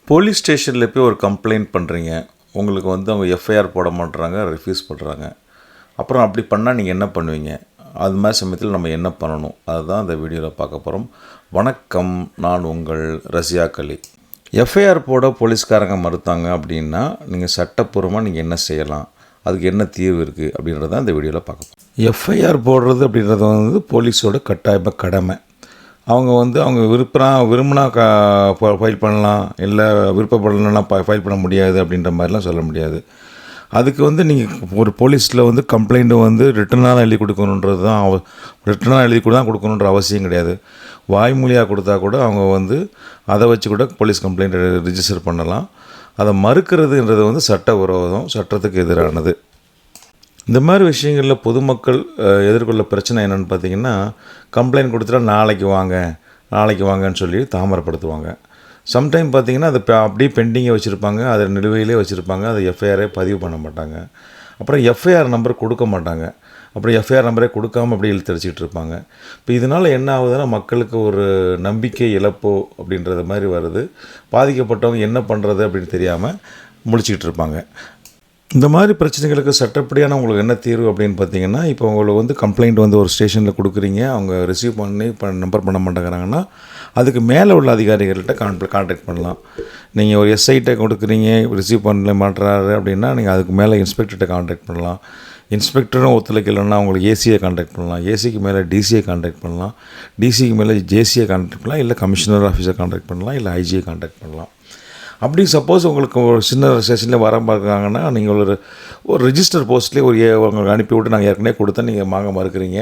Police ஸ்டேஷனில் போய் ஒரு கம்ப்ளைண்ட் பண்ணுறீங்க. உங்களுக்கு அவங்க எஃப்ஐஆர் போட மாட்றாங்க, ரெஃப்யூஸ் பண்ணுறாங்க. அப்புறம் அப்படி பண்ணால் நீங்கள் என்ன பண்ணுவீங்க? அது மாதிரி சமயத்தில் நம்ம என்ன பண்ணணும்? அதுதான் இந்த வீடியோவில் பார்க்க போகிறோம். வணக்கம், நான் உங்கள் ரஷ்யா கலி. எஃப்ஐஆர் போட போலீஸ்காரங்க மறுத்தாங்க அப்படின்னா நீங்கள் சட்டப்பூர்வமாக நீங்கள் என்ன செய்யலாம், அதுக்கு என்ன தீர்வு இருக்குது அப்படின்றத இந்த வீடியோவில் பார்க்க போகிறோம். எஃப்ஐஆர் போடுறது அப்படின்றது போலீஸோட கட்டாய கடமை. அவங்க அவங்க விரும்பினா ஃபைல் பண்ணலாம், இல்லை விருப்பப்படலைன்னா ஃபைல் பண்ண முடியாது அப்படின்ற மாதிரிலாம் சொல்ல முடியாது. அதுக்கு நீங்கள் ஒரு போலீஸில் கம்ப்ளைண்ட்டு ரிட்டனாக எழுதி கொடுக்கணுன்றது தான் ரிட்டனாக எழுதி கூட தான் கொடுக்கணுன்ற அவசியம் கிடையாது. வாய்மொழியாக கொடுத்தா கூட அவங்க அதை வச்சு கூட போலீஸ் கம்ப்ளைண்ட் ரிஜிஸ்டர் பண்ணலாம். அதை மறுக்கிறதுன்றது சட்ட விரோதம், சட்டத்துக்கு எதிரானது. இந்த மாதிரி விஷயங்களில் பொதுமக்கள் எதிர்கொள்ள பிரச்சனை என்னென்னு பார்த்திங்கன்னா, கம்ப்ளைண்ட் கொடுத்துட்டா நாளைக்கு வாங்கன்னு சொல்லி தாமதப்படுத்துவாங்க. சம்டைம் பார்த்திங்கன்னா அதை அப்படியே பெண்டிங்கே வச்சுருப்பாங்க, அதை நிலுவையிலே வச்சுருப்பாங்க, அதை எஃப்ஐஆரே பதிவு பண்ண மாட்டாங்க. அப்புறம் எஃப்ஐஆர் நம்பர் கொடுக்க மாட்டாங்க. அப்புறம் எஃப்ஐஆர் நம்பரே கொடுக்காமல் அப்படியே இழுத்தடிச்சிட்டு இருப்பாங்க. இப்போ இதனால் என்ன ஆகுதுன்னா, மக்களுக்கு ஒரு நம்பிக்கை இழப்போ அப்படின்றது மாதிரி வருது. பாதிக்கப்பட்டவங்க என்ன பண்ணுறது அப்படின்னு தெரியாமல் முழிச்சிக்கிட்டு இருப்பாங்க. இந்த மாதிரி பிரச்சனைகளுக்கு சட்டப்படியான உங்களுக்கு என்ன தீர்வு அப்படின்னு பார்த்தீங்கன்னா, இப்போ உங்களுக்கு கம்ப்ளைண்ட் ஒரு ஸ்டேஷனில் கொடுக்குறீங்க, அவங்க ரிசீவ் பண்ணி நம்பர் பண்ண மாட்டேங்கிறாங்கன்னா, அதுக்கு மேலே உள்ள அதிகாரிகள்கிட்ட கான்டாக்ட் பண்ணலாம். நீங்கள் ஒரு எஸ்ஐட்ட கொடுக்குறீங்க, ரிசீவ் பண்ண மாட்டுறாரு அப்படின்னா, நீங்கள் அதுக்கு மேலே இன்ஸ்பெக்டர்கிட்ட கான்டாக்ட் பண்ணலாம். இன்ஸ்பெக்டரும் ஒத்துழைக்கலைன்னா உங்களுக்கு ஏசியை கான்டாக்ட் பண்ணலாம். ஏசிக்கு மேலே டிசியை கான்டாக்ட் பண்ணலாம். டிசிக்கு மேலே ஜேசியை கான்டாக்ட் பண்ணலாம். இல்லை கமிஷனர் ஆஃபீஸை கான்டாக்ட் பண்ணலாம். இல்லை ஐஜியை கான்டாக்ட் பண்ணலாம். அப்படி சப்போஸ் உங்களுக்கு ஒரு சின்ன ஸ்டேஷனில் வர பார்க்குறாங்கன்னா, நீங்கள் ஒரு ரிஜிஸ்டர் போஸ்ட்லேயே உங்களுக்கு அனுப்பிவிட்டு நாங்கள் ஏற்கனவே கொடுத்தா நீங்கள் வாங்க மறுக்கிறீங்க,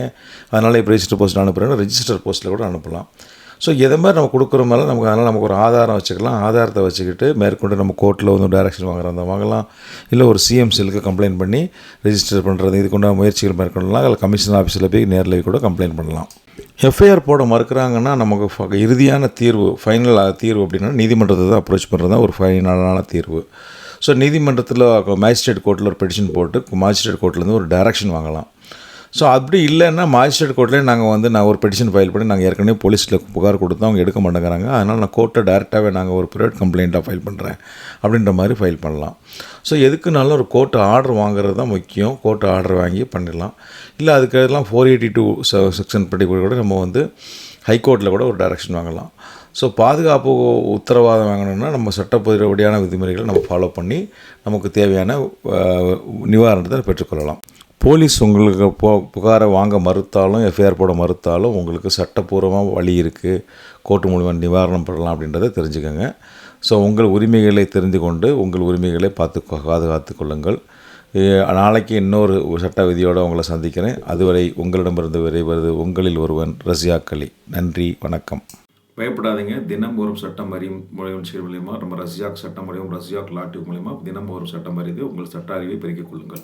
அதனால் இப்போ ரிஜிஸ்டர் போஸ்ட் அனுப்புகிறேன்னா ரிஜிஸ்டர் போஸ்ட்டில் கூட அனுப்பலாம். ஸோ எதை மாதிரி நம்ம கொடுக்குற மேலே அதனால் நமக்கு ஒரு ஆதாரம் வச்சுக்கலாம். ஆதாரத்தை வச்சுக்கிட்டு மேற்கொண்டு நம்ம கோர்ட்டில் டைரக்ஷன் வாங்கலாம். இல்லை ஒரு சிஎம்சிலுக்கு கம்ப்ளைண்ட் பண்ணி ரிஜிஸ்டர் பண்ணுறது, இதுக்குண்ட முயற்சிகள் மேற்கொள்ளலாம். இல்லை கமிஷனர் ஆஃபீஸில் போய் நேரில் கூட கம்ப்ளைண்ட் பண்ணலாம். எஃப்ஐஆர் போட மறுக்கிறாங்கன்னா நமக்கு இறுதியான தீர்வு, ஃபைனல் தீர்வு அப்படின்னா நீதிமன்றத்தை தான் அப்ரோச் பண்ணுறது தான் ஒரு ஃபைனலான தீர்வு. ஸோ நீதிமன்றத்தில் மேஜிஸ்ட்ரேட் கோர்ட்டில் ஒரு பெட்டிஷன் போட்டு மேஜிஸ்ட்ரேட் கோர்ட்லேருந்து ஒரு டைரக்ஷன் வாங்கலாம். ஸோ அப்படி இல்லைன்னா மேஜிஸ்ட்ரேட் கோர்ட்லேயே நான் ஒரு பெட்டிஷன் ஃபைல் பண்ணி நாங்கள் ஏற்கனவே போலீஸில் புகார் கொடுத்தோம், அவங்க எடுக்க மாட்டேங்கிறாங்க, அதனால் நான் கோர்ட்டை டேரெக்டாகவே நாங்கள் ஒரு ப்ரைவேட் கம்ப்ளைண்ட்டாக ஃபைல் பண்ணுறேன் அப்படின்ற மாதிரி ஃபைல் பண்ணலாம். ஸோ எதுக்குனாலும் ஒரு கோர்ட்டு ஆர்டர் வாங்குறது தான் முக்கியம். கோர்ட்டு ஆர்டர் வாங்கி பண்ணிடலாம். இல்லை அதுக்கெல்லாம் 482 செக்ஷன் படி கூட நம்ம ஹைகோர்ட்டில் கூட ஒரு டைரக்ஷன் வாங்கலாம். ஸோ பாதுகாப்பு உத்தரவாதம் வாங்கணும்னா நம்ம சட்டப்படியான விதிமுறைகளை நம்ம ஃபாலோ பண்ணி நமக்கு தேவையான நிவாரணத்தை பெற்றுக்கொள்ளலாம். போலீஸ் உங்களுக்கு புகாரை வாங்க மறுத்தாலும், எஃப்ஐஆர் போட மறுத்தாலும் உங்களுக்கு சட்டப்பூர்வமாக வழி இருக்குது, கோர்ட்டு மூலமாக நிவாரணம் பெறலாம் அப்படின்றத தெரிஞ்சுக்கோங்க. ஸோ உங்கள் உரிமைகளை தெரிந்து கொண்டு உங்கள் உரிமைகளை பாதுகாத்து கொள்ளுங்கள். நாளைக்கு இன்னொரு சட்ட விதியோடு உங்களை சந்திக்கிறேன். அதுவரை உங்களிடமிருந்து விரைவது உங்களில் ஒருவன் ரஷ்யா கலி. நன்றி, வணக்கம். பயப்படாதீங்க. தினம் ஒரு சட்டம் அறியும் நிகழ்ச்சிகள் மூலிமா நம்ம ரஷ்யாக் சட்டம் அறியும், ரஷ்யாக் லாட்டிவ் மூலிமா தினம் ஒரு சட்டம் அறிந்து உங்கள் சட்ட அறிவை பெருக்கிக் கொள்ளுங்கள்.